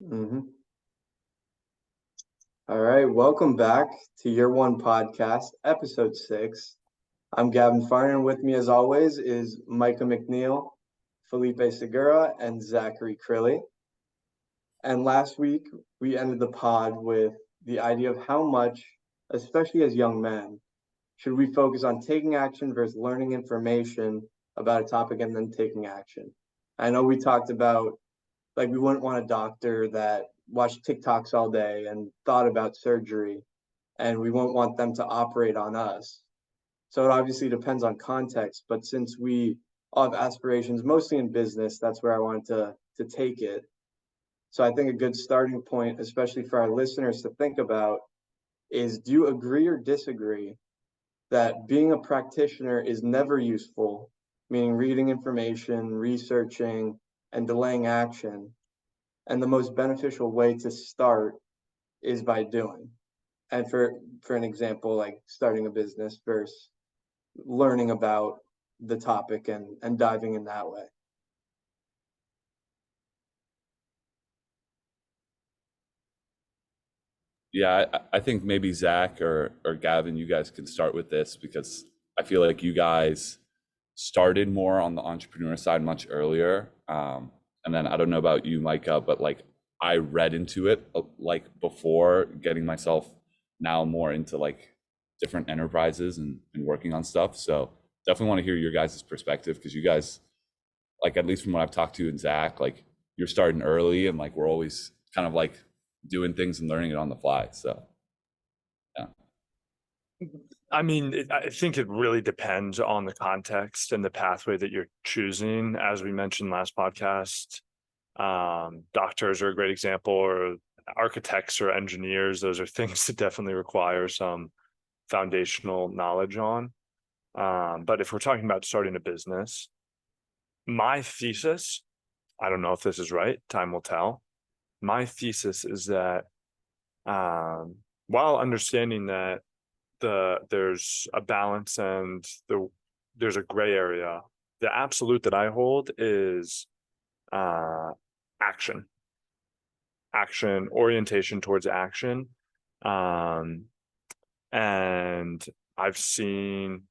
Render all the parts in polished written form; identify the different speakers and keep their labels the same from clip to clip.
Speaker 1: hmm All right, welcome back to Year One Podcast, Episode 6. I'm Gavin Farnan. With me, as always, is Micah McNeil, Felipe Segura, and Zachary Crilley. And last week, we ended the pod with the idea of how much, especially as young men, should we focus on taking action versus learning information about a topic and then taking action. I know we talked about like we wouldn't want a doctor that watched TikToks all day and thought about surgery, and we won't want them to operate on us. So it obviously depends on context, but since we all have aspirations, mostly in business, that's where I wanted to take it. So I think a good starting point, especially for our listeners to think about, is do you agree or disagree that being a practitioner is never useful, meaning reading information, researching, and delaying action, and the most beneficial way to start is by doing. And for an example, like starting a business versus learning about the topic and diving in that way.
Speaker 2: Yeah, I think maybe Zach or Gavin, you guys can start with this because I feel like you guys started more on the entrepreneur side much earlier. And then I don't know about you, Micah, but like I read into it like before getting myself now more into like different enterprises and working on stuff. So definitely want to hear your guys' perspective because you guys, like at least from what I've talked to you and Zach, like you're starting early and like we're always kind of like doing things and learning it on the fly. So yeah.
Speaker 3: I mean, I think it really depends on the context and the pathway that you're choosing. As we mentioned last podcast, doctors are a great example, or architects or engineers. Those are things that definitely require some foundational knowledge on. But if we're talking about starting a business, my thesis, I don't know if this is right, time will tell. My thesis is that while understanding that there's a balance and there's a gray area, the absolute that I hold is action orientation towards action. And I've seen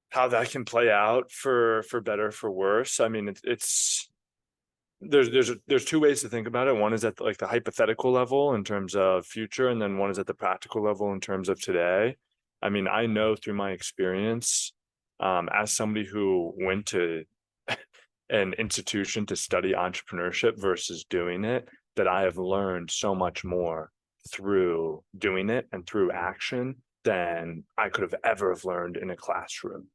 Speaker 3: how that can play out for better, for worse. I mean, it's there's two ways to think about it. One is at like the hypothetical level in terms of future, and then one is at the practical level in terms of today. I mean, I know through my experience, as somebody who went to an institution to study entrepreneurship versus doing it, that I have learned so much more through doing it and through action than I could have ever have learned in a classroom.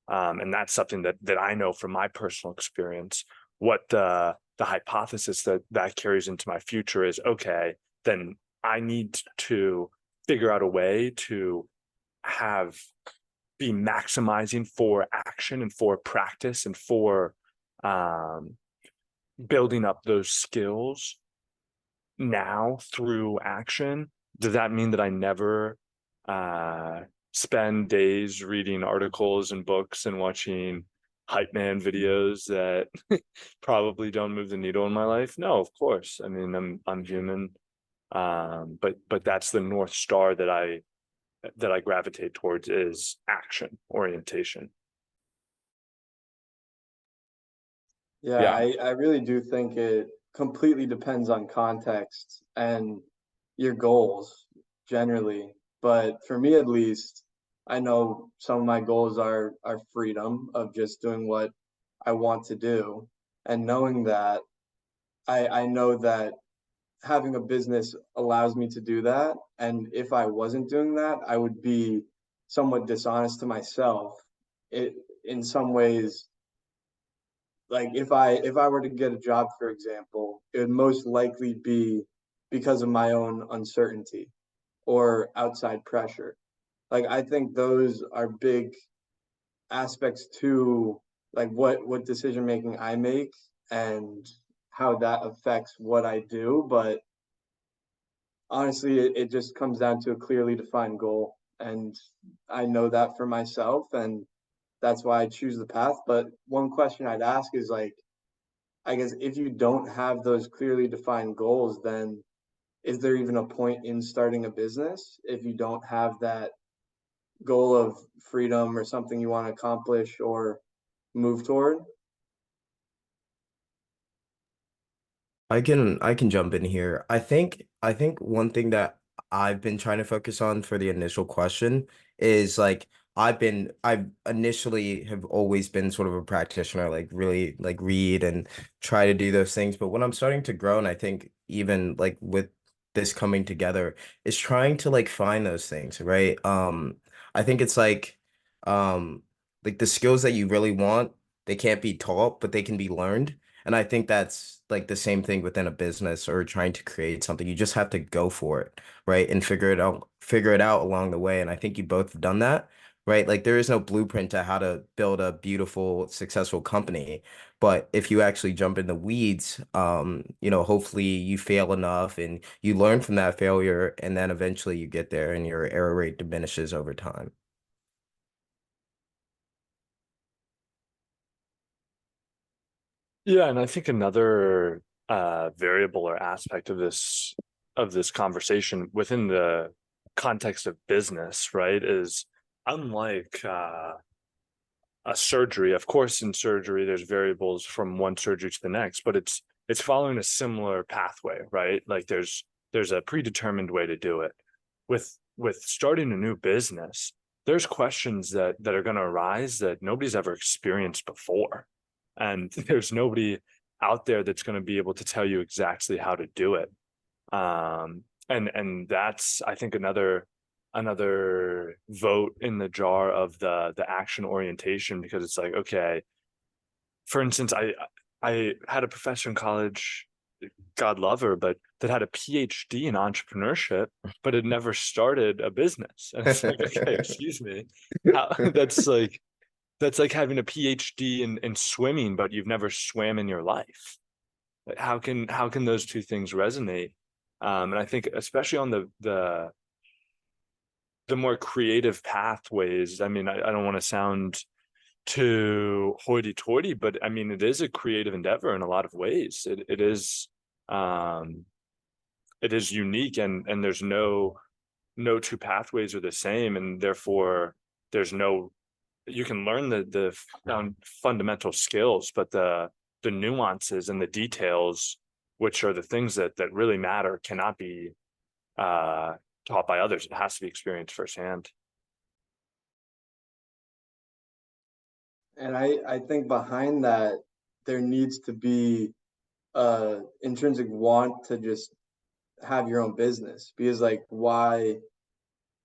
Speaker 3: And that's something that I know from my personal experience. What the hypothesis that carries into my future is, okay, then I need to figure out a way to be maximizing for action and for practice and for building up those skills now through action. Does that mean that I never spend days reading articles and books and watching hype man videos that probably don't move the needle in my life? No, of course. I mean, I'm human. But that's the North Star that I gravitate towards, is action orientation.
Speaker 1: Yeah,
Speaker 2: Yeah.
Speaker 1: I really do think it completely depends on context and your goals generally. But for me at least, I know some of my goals are freedom of just doing what I want to do. And knowing that, I know that having a business allows me to do that. And if I wasn't doing that, I would be somewhat dishonest to myself. It in some ways, like if I were to get a job, for example, it would most likely be because of my own uncertainty or outside pressure. Like I think those are big aspects to like what decision making I make and how that affects what I do. But honestly, it just comes down to a clearly defined goal. And I know that for myself, and that's why I choose the path. But one question I'd ask is like, I guess if you don't have those clearly defined goals, then is there even a point in starting a business if you don't have that goal of freedom or something you want to accomplish or move toward?
Speaker 4: I can jump in here. I think one thing that I've been trying to focus on for the initial question is like I've initially have always been sort of a practitioner, like really like read and try to do those things. But when I'm starting to grow, and I think even like with this coming together, is trying to like find those things, right? I think it's like the skills that you really want, they can't be taught, but they can be learned. And I think that's like the same thing within a business or trying to create something. You just have to go for it, right? And figure it out along the way. And I think you both have done that, right? Like there is no blueprint to how to build a beautiful, successful company. But if you actually jump in the weeds, hopefully you fail enough and you learn from that failure, and then eventually you get there and your error rate diminishes over time.
Speaker 3: Yeah, and I think another variable or aspect of this conversation within the context of business, right, is unlike a surgery. Of course, in surgery, there's variables from one surgery to the next, but it's following a similar pathway, right? Like there's a predetermined way to do it. With starting a new business, there's questions that are going to arise that nobody's ever experienced before, and there's nobody out there that's going to be able to tell you exactly how to do it. And that's, I think, another vote in the jar of the action orientation, because it's like, okay, for instance, I had a professor in college, God love her, but that had a PhD in entrepreneurship, but had never started a business. And it's like, okay, excuse me, that's like having a PhD in swimming, but you've never swam in your life. Like, how can those two things resonate? And I think especially on the more creative pathways. I mean, I don't want to sound too hoity-toity, but I mean, it is a creative endeavor in a lot of ways. Um, it is unique, and there's no two pathways are the same, and therefore there's no, you can learn the fundamental skills, but the nuances and the details, which are the things that really matter, cannot be uh taught by others. It has to be experienced firsthand.
Speaker 1: And I think behind that, there needs to be a intrinsic want to just have your own business, because like why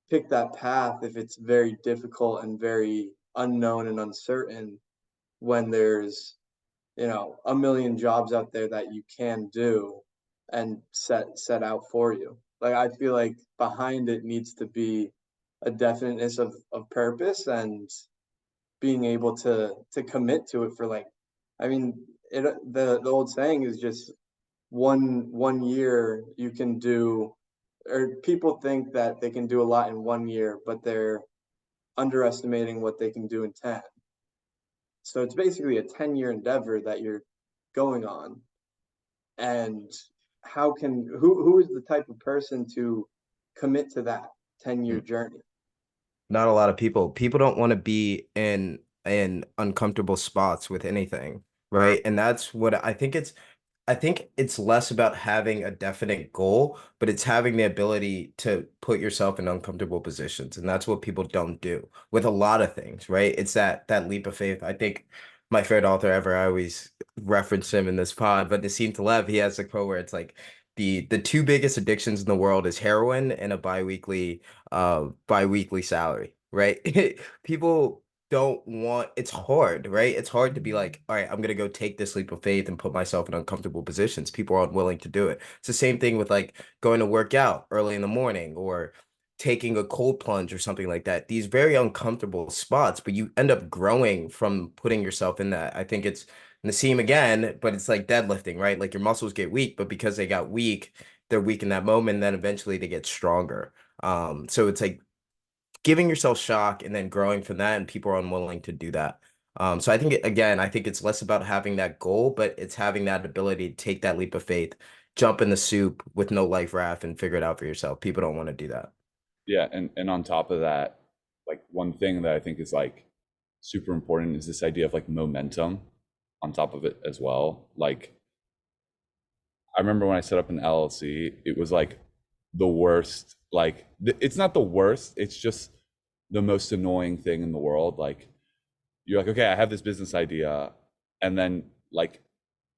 Speaker 1: pick that path if it's very difficult and very unknown and uncertain when there's, a million jobs out there that you can do and set out for you. Like I feel like behind it needs to be a definiteness of purpose and being able to commit to it for like, I mean, the old saying is just one year you can do, or people think that they can do a lot in 1 year, but they're underestimating what they can do in 10. So it's basically a 10-year endeavor that you're going on. And who is the type of person to commit to that 10-year journey?
Speaker 4: Not a lot of people. People don't want to be in uncomfortable spots with anything, right? And that's what I think it's less about having a definite goal, but it's having the ability to put yourself in uncomfortable positions. And that's what people don't do with a lot of things, right? It's that leap of faith. I think my favorite author ever, I always reference him in this pod, but Nassim Taleb, he has a quote where it's like the two biggest addictions in the world is heroin and a biweekly salary, right? People don't want, it's hard, right? It's hard to be like, all right, I'm gonna go take this leap of faith and put myself in uncomfortable positions. People aren't willing to do it. It's the same thing with like going to work out early in the morning or taking a cold plunge or something like that. These very uncomfortable spots, but you end up growing from putting yourself in that. I think it's Nassim again, but it's like deadlifting, right? Like your muscles get weak, but because they got weak, they're weak in that moment, then eventually they get stronger. So it's like giving yourself shock and then growing from that, and people are unwilling to do that. So I think again, I think it's less about having that goal, but it's having that ability to take that leap of faith, jump in the soup with no life raft and figure it out for yourself. People don't want to do that.
Speaker 2: Yeah, and on top of that, like one thing that I think is like super important is this idea of like momentum on top of it as well. Like I remember when I set up an LLC, it was like the worst, like it's not the worst, it's just the most annoying thing in the world. Like you're like, okay, I have this business idea, and then like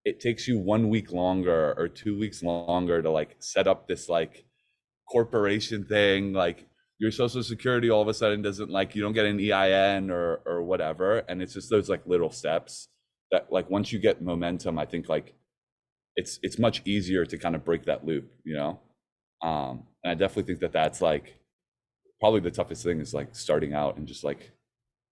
Speaker 2: it takes you 1 week longer or 2 weeks longer to like set up this like corporation thing. Like your social security all of a sudden doesn't, like, you don't get an EIN or whatever, and it's just those like little steps that like once you get momentum, I think like it's much easier to kind of break that loop, you know. And I definitely think that that's like probably the toughest thing is like starting out and just like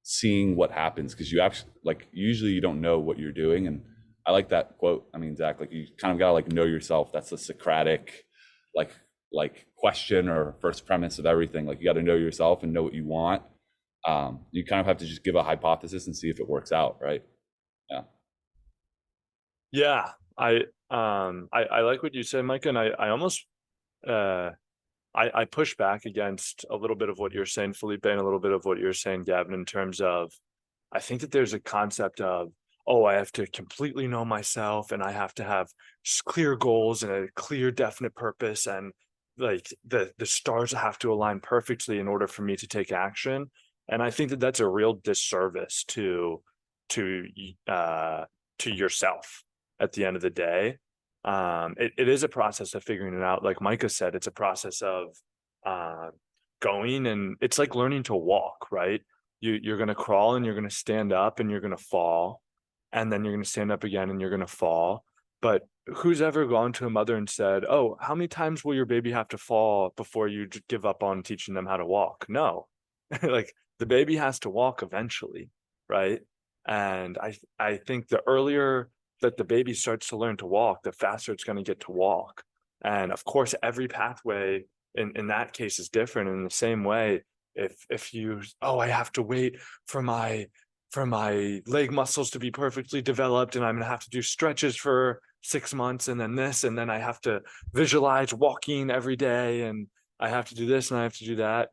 Speaker 2: seeing what happens, because you actually like usually you don't know what you're doing. And I like that quote. I mean, Zach, like you kind of gotta like know yourself. That's the Socratic like question or first premise of everything. Like you got to know yourself and know what you want. You kind of have to just give a hypothesis and see if it works out, right? Yeah.
Speaker 3: Yeah, I like what you said, Micah, and I almost I push back against a little bit of what you're saying, Felipe, and a little bit of what you're saying, Gavin, in terms of I think that there's a concept of, oh, I have to completely know myself and I have to have clear goals and a clear, definite purpose, and like the stars have to align perfectly in order for me to take action. And I think that that's a real disservice to yourself at the end of the day. It is a process of figuring it out. Like Micah said, it's a process of uh, going, and it's like learning to walk, right? You're going to crawl and you're going to stand up and you're going to fall, and then you're going to stand up again and you're going to fall. But who's ever gone to a mother and said, oh, how many times will your baby have to fall before you give up on teaching them how to walk? No. Like the baby has to walk eventually, right? And I think the earlier that the baby starts to learn to walk, the faster it's going to get to walk. And of course, every pathway in that case is different. In the same way, if you, oh, I have to wait for my leg muscles to be perfectly developed, and I'm gonna have to do stretches for 6 months, and then this, and then I have to visualize walking every day, and I have to do this and I have to do that.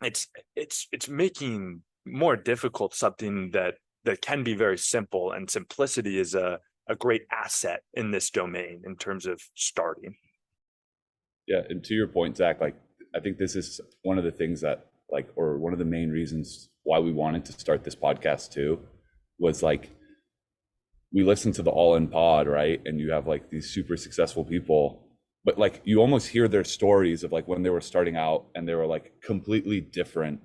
Speaker 3: It's making more difficult something that can be very simple, and simplicity is a great asset in this domain in terms of starting.
Speaker 2: Yeah, and to your point, Zach, like I think this is one of the things that like, or one of the main reasons why we wanted to start this podcast too, was like we listened to the All In Pod, right? And you have like these super successful people, but like you almost hear their stories of like when they were starting out and they were like completely different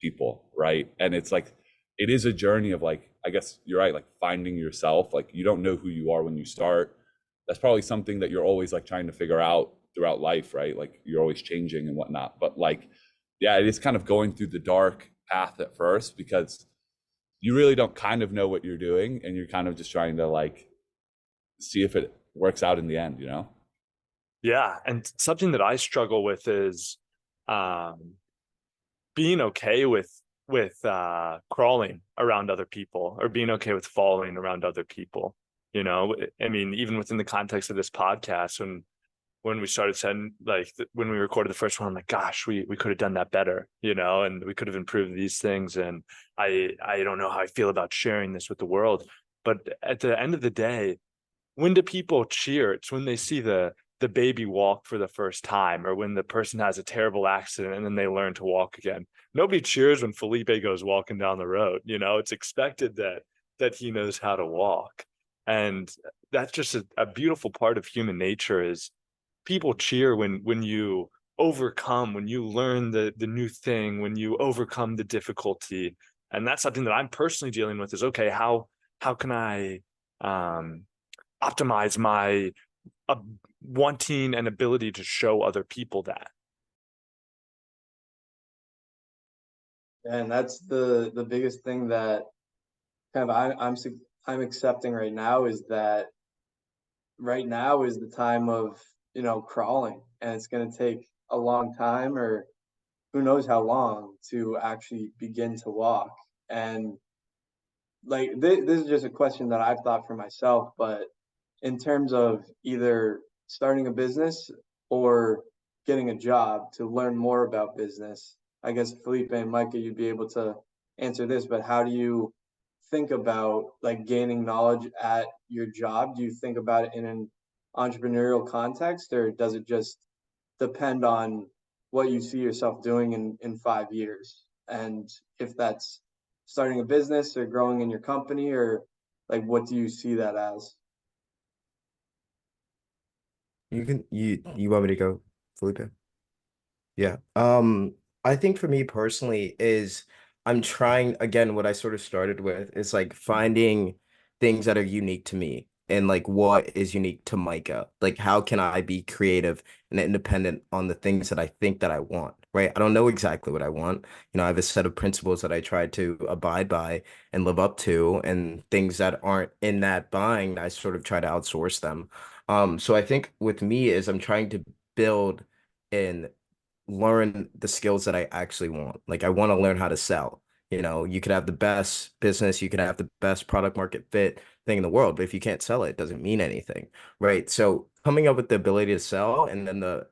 Speaker 2: people, right? And it's like it is a journey of like, I guess you're right, like finding yourself. Like you don't know who you are when you start. That's probably something that you're always like trying to figure out throughout life, right? Like you're always changing and whatnot. But like, yeah, it is kind of going through the dark path at first because you really don't kind of know what you're doing, and you're kind of just trying to like see if it works out in the end, you know?
Speaker 3: Yeah, and something that I struggle with is um being okay with crawling around other people, or being okay with falling around other people. You know, I mean, even within the context of this podcast, when we started saying, like, when we recorded the first one, I'm like, gosh, we could have done that better, you know, and we could have improved these things. And I don't know how I feel about sharing this with the world. But at the end of the day, when do people cheer? It's when they see the baby walk for the first time, or when the person has a terrible accident and then they learn to walk again. Nobody cheers when Felipe goes walking down the road. You know, it's expected that he knows how to walk. And that's just a beautiful part of human nature, is people cheer when you overcome, when you learn the new thing, when you overcome the difficulty. And that's something that I'm personally dealing with, is okay, how can I um optimize my uh, wanting and ability to show other people that.
Speaker 1: And that's the biggest thing that kind of I'm accepting right now, is that right now is the time of, crawling, and it's going to take a long time, or who knows how long, to actually begin to walk. And like this is just a question that I've thought for myself, but in terms of either starting a business or getting a job to learn more about business, I guess Felipe and Micah, you'd be able to answer this, but how do you think about like gaining knowledge at your job? Do you think about it in an entrepreneurial context, or does it just depend on what you see yourself doing in 5 years? And if that's starting a business or growing in your company, or like what do you see that as?
Speaker 4: You want me to go, Felipe? Yeah. I think for me personally is I'm trying again what I sort of started with is like finding things that are unique to me and like what is unique to Micah. Like how can I be creative and independent on the things that I think that I want, right? I don't know exactly what I want. I have a set of principles that I try to abide by and live up to, and things that aren't in that bind, I sort of try to outsource them. So I think with me is I'm trying to build and learn the skills that I actually want. Like I want to learn how to sell. You could have the best business, you could have the best product market fit thing in the world, but if you can't sell it, it doesn't mean anything, right? So coming up with the ability to sell, and then the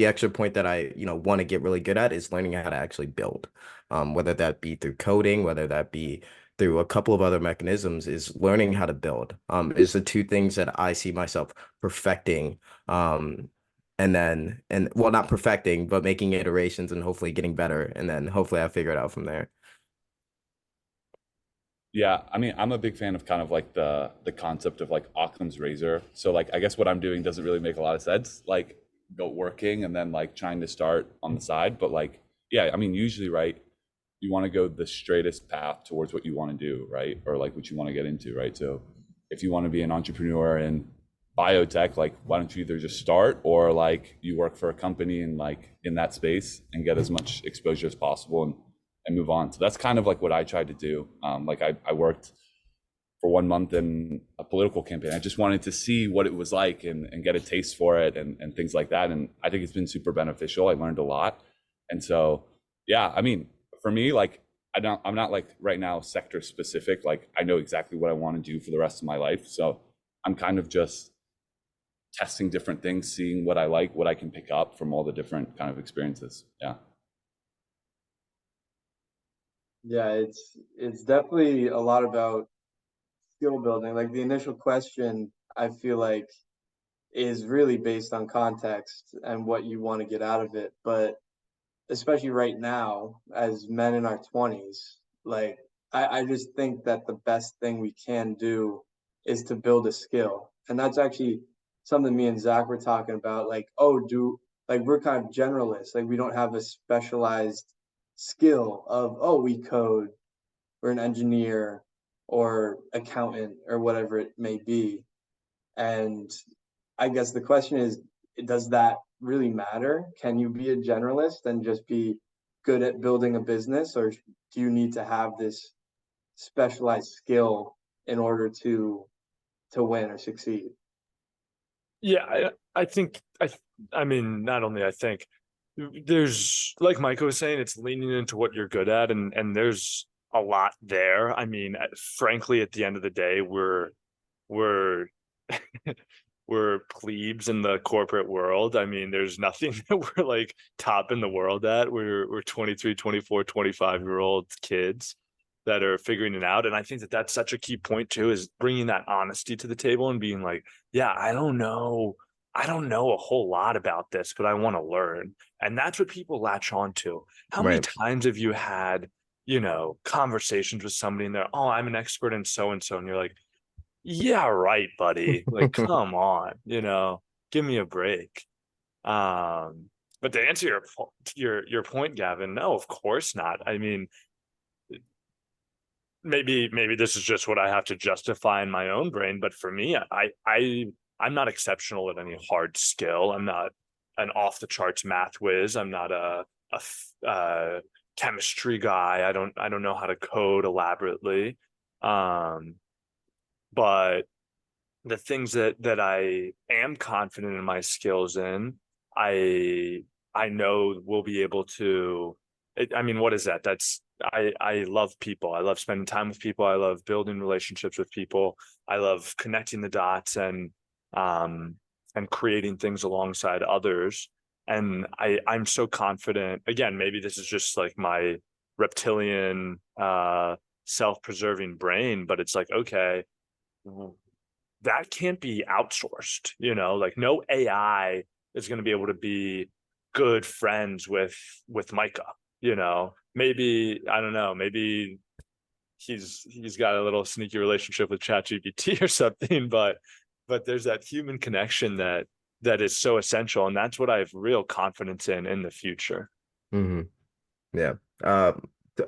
Speaker 4: extra point that I want to get really good at is learning how to actually build. Whether that be through coding, whether that be through a couple of other mechanisms, is learning how to build. Is the two things that I see myself perfecting. And well, not perfecting, but making iterations and hopefully getting better, and then hopefully I figure it out from there.
Speaker 2: Yeah, I mean, I'm a big fan of kind of like the concept of like Occam's razor. So like I guess what I'm doing doesn't really make a lot of sense, like go working and then like trying to start on the side. But like, yeah, I mean, usually, right, you want to go the straightest path towards what you want to do, right? Or like what you want to get into, right? So if you want to be an entrepreneur in biotech, like why don't you either just start or like you work for a company and like in that space and get as much exposure as possible and move on. So that's kind of like what I tried to do. Like I worked for 1 month in a political campaign. I just wanted to see what it was like and get a taste for it and things like that. And I think it's been super beneficial. I learned a lot. And so, yeah, I mean, for me, like I'm not like right now sector specific. Like I know exactly what I want to do for the rest of my life. So I'm kind of just testing different things, seeing what I like, what I can pick up from all the different kind of experiences. Yeah.
Speaker 1: Yeah, it's definitely a lot about skill building. Like the initial question, I feel like is really based on context and what you want to get out of it. But especially right now, as men in our 20s, like I just think that the best thing we can do is to build a skill. And that's actually something me and Zach were talking about. Like, oh, like we're kind of generalists. Like we don't have a specialized skill of, oh, we code, or an engineer or accountant or whatever it may be. And I guess the question is, does that really matter? Can you be a generalist and just be good at building a business, or do you need to have this specialized skill in order to win or succeed?
Speaker 3: Yeah, I think I mean, not only I think there's, like Micah was saying, it's leaning into what you're good at, and there's a lot there. I mean, frankly, at the end of the day, we're we're plebes in the corporate world. I mean, there's nothing that we're like top in the world at. We're 23, 24, 25-year-old kids that are figuring it out. And I think that that's such a key point too, is bringing that honesty to the table and being like, yeah, I don't know a whole lot about this, but I want to learn. And that's what people latch on to. How many
Speaker 4: Right.
Speaker 3: times have you had, conversations with somebody and they're, oh, I'm an expert in so and so, and you're like, yeah, right, buddy. Like, come on, give me a break. But to answer your point, Gavin, no, of course not. I mean, maybe this is just what I have to justify in my own brain, but for me, I'm not exceptional at any hard skill. I'm not an off the charts math whiz. I'm not a chemistry guy. I don't know how to code elaborately. But the things that I am confident in my skills in, I know we'll be able to. I mean, what is that? That's I love people. I love spending time with people. I love building relationships with people. I love connecting the dots and creating things alongside others. And I'm so confident. Again, maybe this is just like my reptilian self-preserving brain, but it's like, okay, that can't be outsourced, like no AI is going to be able to be good friends with Micah, maybe, I don't know, maybe he's got a little sneaky relationship with ChatGPT or something, but there's that human connection that is so essential, and that's what I have real confidence in the future.
Speaker 4: Hmm. Yeah.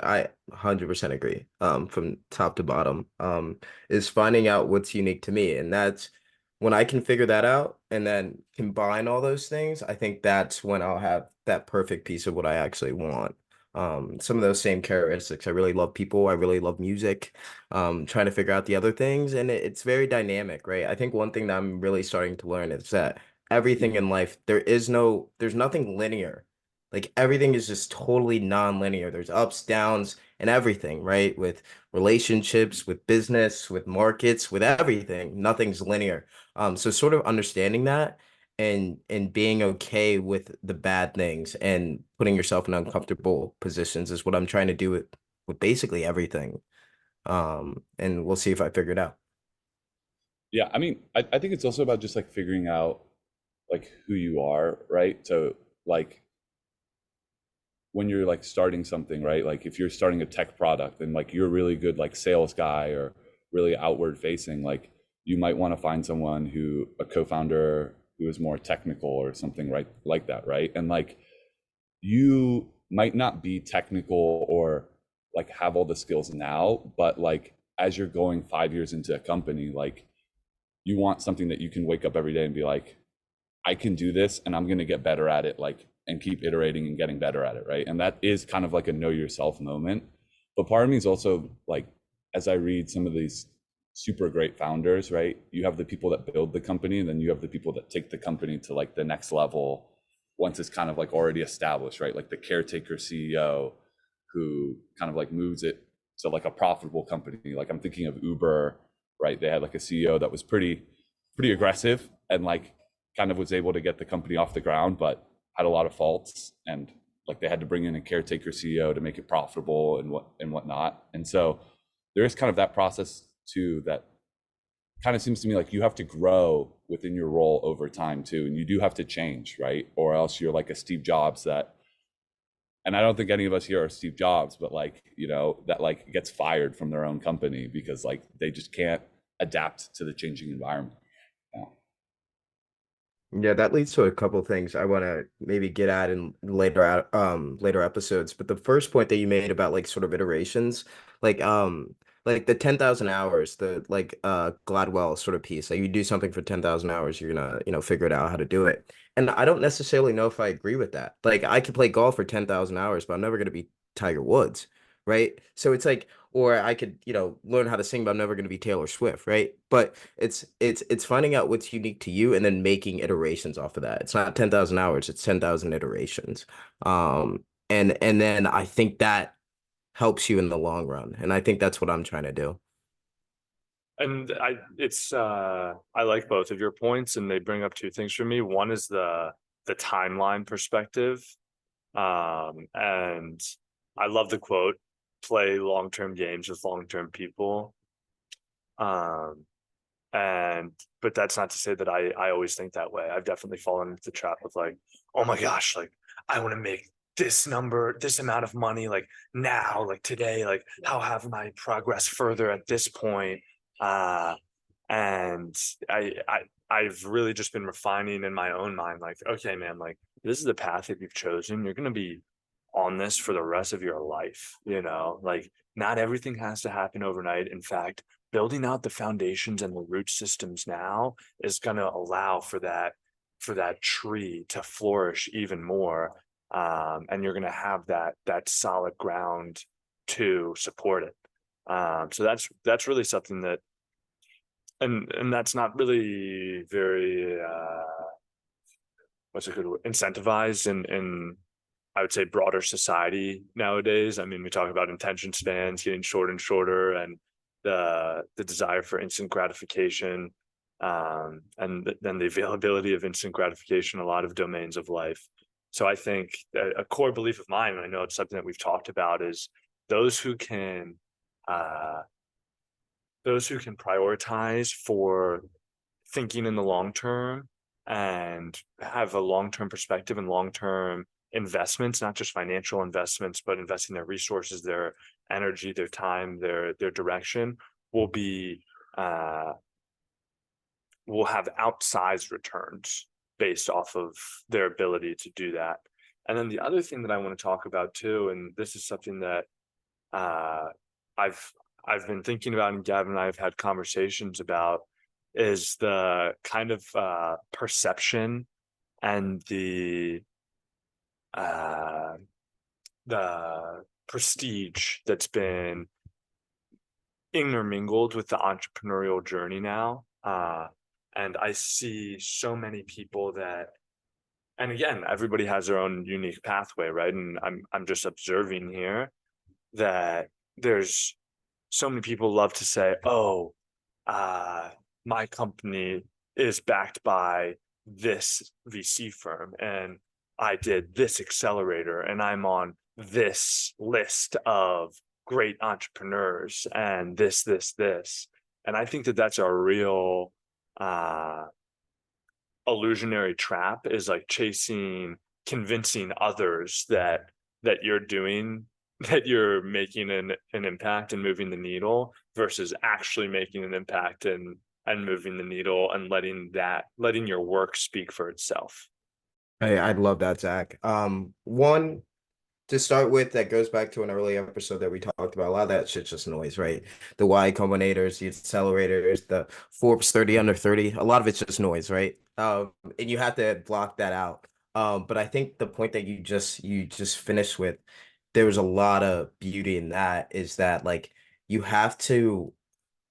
Speaker 4: I 100% agree. From top to bottom, is finding out what's unique to me. And that's when I can figure that out and then combine all those things, I think that's when I'll have that perfect piece of what I actually want. Some of those same characteristics. I really love people. I really love music. Trying to figure out the other things, and it's very dynamic, right? I think one thing that I'm really starting to learn is that everything in life, there's nothing linear. Like everything is just totally non-linear. There's ups, downs, and everything, right? With relationships, with business, with markets, with everything. Nothing's linear. So sort of understanding that and being okay with the bad things and putting yourself in uncomfortable positions is what I'm trying to do with basically everything. And we'll see if I figure it out.
Speaker 2: Yeah, I mean, I think it's also about just like figuring out like who you are, right? So like when you're like starting something, right? Like if you're starting a tech product and like you're a really good like sales guy or really outward facing, like you might want to find someone who a co-founder who is more technical or something, right? Like that, right? And like you might not be technical or like have all the skills now, but like as you're going 5 years into a company, like you want something that you can wake up every day and be like, I can do this and I'm going to get better at it, like, and keep iterating and getting better at it, right? And that is kind of like a know yourself moment. But part of me is also like, as I read some of these super great founders, right? You have the people that build the company, and then you have the people that take the company to like the next level once it's kind of like already established, right? Like the caretaker CEO who kind of like moves it to like a profitable company. Like I'm thinking of Uber, right? They had like a CEO that was pretty aggressive and like kind of was able to get the company off the ground, but had a lot of faults, and like they had to bring in a caretaker CEO to make it profitable and whatnot. And so there is kind of that process too that kind of seems to me like you have to grow within your role over time too, and you do have to change, right? Or else you're like a Steve Jobs that, and I don't think any of us here are Steve Jobs, but like, that like gets fired from their own company because like they just can't adapt to the changing environment. Yeah.
Speaker 4: Yeah, that leads to a couple things I want to maybe get at in later episodes. But the first point that you made about like sort of iterations, like like the 10,000 hours, the like Gladwell sort of piece. Like you do something for 10,000 hours, you're gonna, figure it out how to do it. And I don't necessarily know if I agree with that. Like I could play golf for 10,000 hours, but I'm never gonna be Tiger Woods, right? So it's like, or I could, learn how to sing, but I'm never going to be Taylor Swift, right? But it's finding out what's unique to you and then making iterations off of that. It's not 10,000 hours, it's 10,000 iterations. And then I think that helps you in the long run. And I think that's what I'm trying to do.
Speaker 3: And I like both of your points, and they bring up two things for me. One is the timeline perspective. And I love the quote, play long-term games with long-term people. Um, and but that's not to say that I always think that way. I've definitely fallen into the trap of like, oh my gosh, like I want to make this number, this amount of money, like now, like today, like how have my progress further at this point? And I've really just been refining in my own mind, like, okay, man, like this is the path that you've chosen. You're gonna be on this for the rest of your life, like not everything has to happen overnight. In fact, building out the foundations and the root systems now is going to allow for that tree to flourish even more, and you're going to have that solid ground to support it. So that's really something that, and that's not really very what's a good word, incentivized in I would say broader society nowadays. I mean, we talk about attention spans getting shorter and shorter, and the desire for instant gratification, and then the availability of instant gratification in a lot of domains of life. So I think a core belief of mine, and I know it's something that we've talked about, is those who can uh, prioritize for thinking in the long term and have a long-term perspective and long-term investments, not just financial investments, but investing their resources, their energy, their time, their direction, will be will have outsized returns based off of their ability to do that. And then the other thing that I want to talk about too, and this is something that uh, I've been thinking about, and Gavin and I have had conversations about, is the kind of perception and uh, the prestige that's been intermingled with the entrepreneurial journey now. And I see so many people that, and again, everybody has their own unique pathway, right? And I'm just observing here that there's so many people love to say, oh, my company is backed by this VC firm, and I did this accelerator, and I'm on this list of great entrepreneurs, and this. And I think that that's a real illusionary trap, is like convincing others that you're doing, that you're making an impact and moving the needle, versus actually making an impact and moving the needle, and letting your work speak for itself.
Speaker 4: Hey, I'd love that, Zach. One to start with, that goes back to an early episode that we talked about. A lot of that shit's just noise, right? The Y Combinators, the accelerators, the Forbes 30 under 30. A lot of it's just noise, right? And you have to block that out. But I think the point that you just finished with, there was a lot of beauty in that, is that like you have to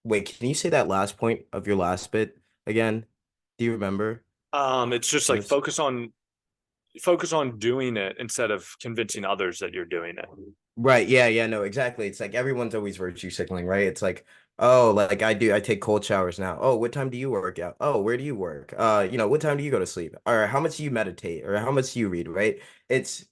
Speaker 4: wait, can you say that last point of your last bit again? Do you remember?
Speaker 3: It's just
Speaker 4: It
Speaker 3: like
Speaker 4: was
Speaker 3: focus on doing it instead of convincing others that you're doing it.
Speaker 4: right. Yeah, no, exactly. It's like everyone's always virtue signaling, right? It's like, oh, like I take cold showers now. Oh, what time do you work out? Oh, where do you work? What time do you go to sleep? Or how much do you meditate? Or how much do you read, right? It's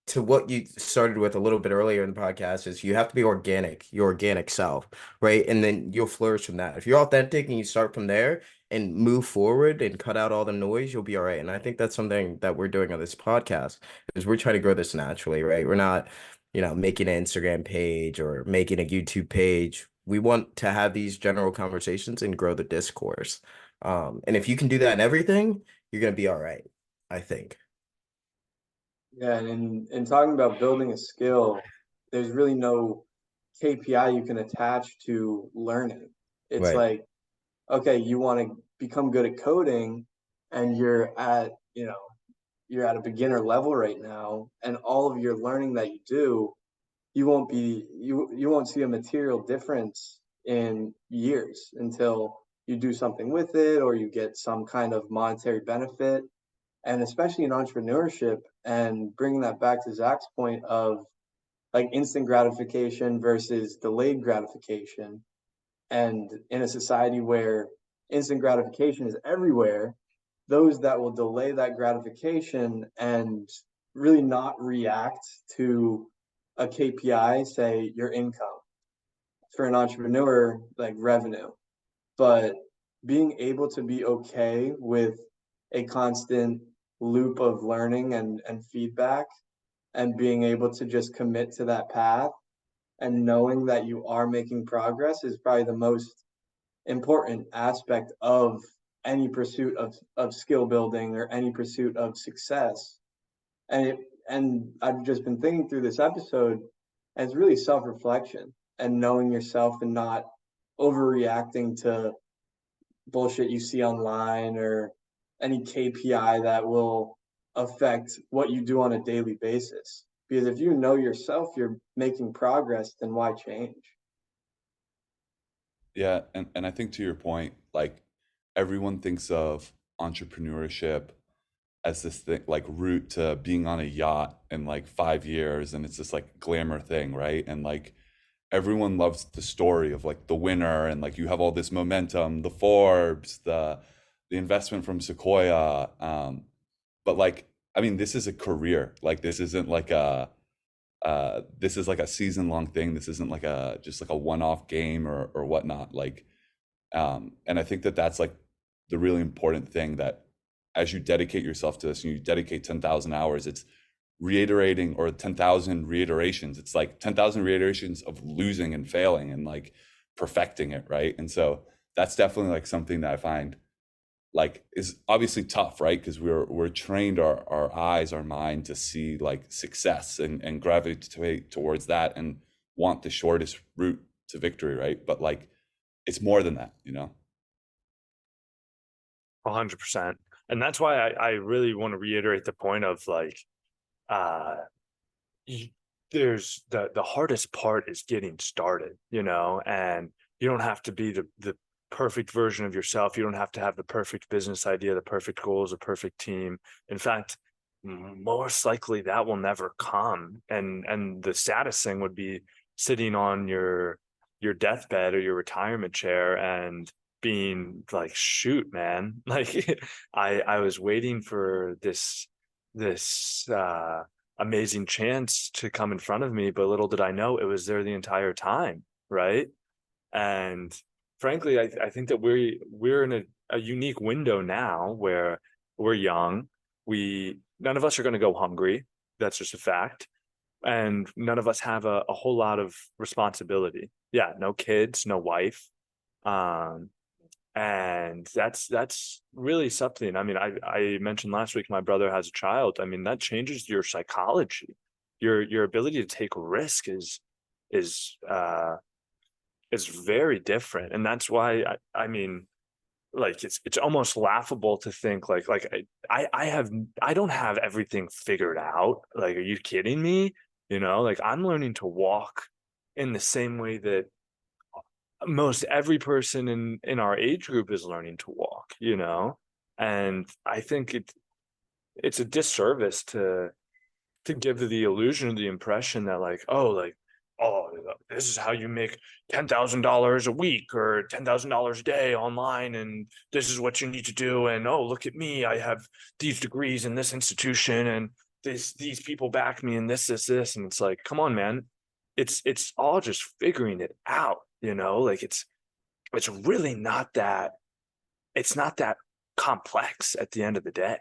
Speaker 4: to what you started with a little bit earlier in the podcast, is you have to be organic, your organic self, right? And then you'll flourish from that. If you're authentic and you start from there and move forward and cut out all the noise, you'll be all right. And I think that's something that we're doing on this podcast, is we're trying to grow this naturally, right? We're not, making an Instagram page or making a YouTube page. We want to have these general conversations and grow the discourse. And if you can do that in everything, you're gonna be all right, I think.
Speaker 1: Yeah, and in talking about building a skill, there's really no KPI you can attach to learning. It's
Speaker 4: Right.
Speaker 1: like, okay, you want to become good at coding, and you're at a beginner level right now, and all of your learning that you do, you won't see a material difference in years until you do something with it or you get some kind of monetary benefit. And especially in entrepreneurship, and bringing that back to Zach's point of like instant gratification versus delayed gratification. And in a society where instant gratification is everywhere, those that will delay that gratification and really not react to a KPI, say your income, for an entrepreneur, like revenue, but being able to be okay with a constant loop of learning and feedback, and being able to just commit to that path and knowing that you are making progress is probably the most important aspect of any pursuit of skill building or any pursuit of success. And I've just been thinking through this episode, and it's really self-reflection and knowing yourself and not overreacting to bullshit you see online or any KPI that will affect what you do on a daily basis. Because if you know yourself, you're making progress, then why change?
Speaker 2: Yeah, and I think to your point, like everyone thinks of entrepreneurship as this thing, like route to being on a yacht in like 5 years, and it's this like glamour thing, right? And like everyone loves the story of like the winner, and like you have all this momentum, the Forbes, the investment from Sequoia. But like, I mean, this is a career. Like this isn't like a this is like a season long thing. This isn't like a just like a one-off game or whatnot. Like, and I think that that's like the really important thing, that as you dedicate yourself to this and you dedicate 10,000 hours, it's reiterating, or 10,000 reiterations. It's like 10,000 reiterations of losing and failing and like perfecting it, right? And so that's definitely like something that I find like is obviously tough, right? Because we're trained our eyes, our mind to see like success and gravitate towards that and want the shortest route to victory, right? But like it's more than that, you know?
Speaker 3: 100%. And that's why I really want to reiterate the point of like, uh, there's the hardest part is getting started, you know, and you don't have to be the perfect version of yourself. You don't have to have the perfect business idea, the perfect goals, the perfect team. In fact, most likely that will never come. And the saddest thing would be sitting on your deathbed or your retirement chair and being like, shoot, man, like I was waiting for this amazing chance to come in front of me, but little did I know it was there the entire time, right? And frankly, I think that we're in a unique window now where we're young. None of us are going to go hungry. That's just a fact. And none of us have a whole lot of responsibility. Yeah, no kids, no wife. Um, and that's really something. I mean, I mentioned last week my brother has a child. I mean, that changes your psychology. Your ability to take risk is uh is very different. And that's why I mean, like it's almost laughable to think like I don't have everything figured out. Like, are you kidding me? You know, like I'm learning to walk in the same way that most every person in our age group is learning to walk, you know. And I think it's a disservice to give the illusion or the impression that like, oh, this is how you make $10,000 a week or $10,000 a day online, and this is what you need to do. And oh, look at me, I have these degrees in this institution, and these people back me, and this, and it's like, come on, man, it's all just figuring it out, you know. Like it's really not that, it's not that complex at the end of the day.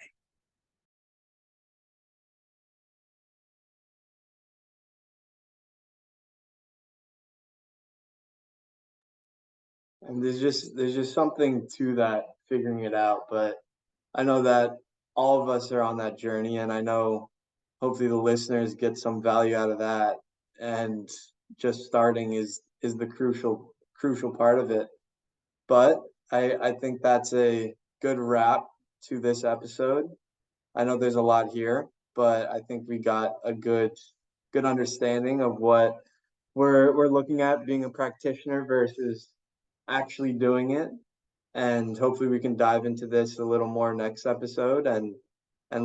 Speaker 1: And there's just something to that figuring it out. But I know that all of us are on that journey, and I know hopefully the listeners get some value out of that. And just starting is the crucial part of it. But I think that's a good wrap to this episode. I know there's a lot here, but I think we got a good understanding of what we're looking at being a practitioner versus actually doing it. And hopefully we can dive into this a little more next episode and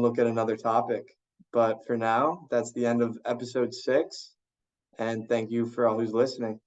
Speaker 1: look at another topic. But for now, that's the end of episode 6. And thank you for all who's listening.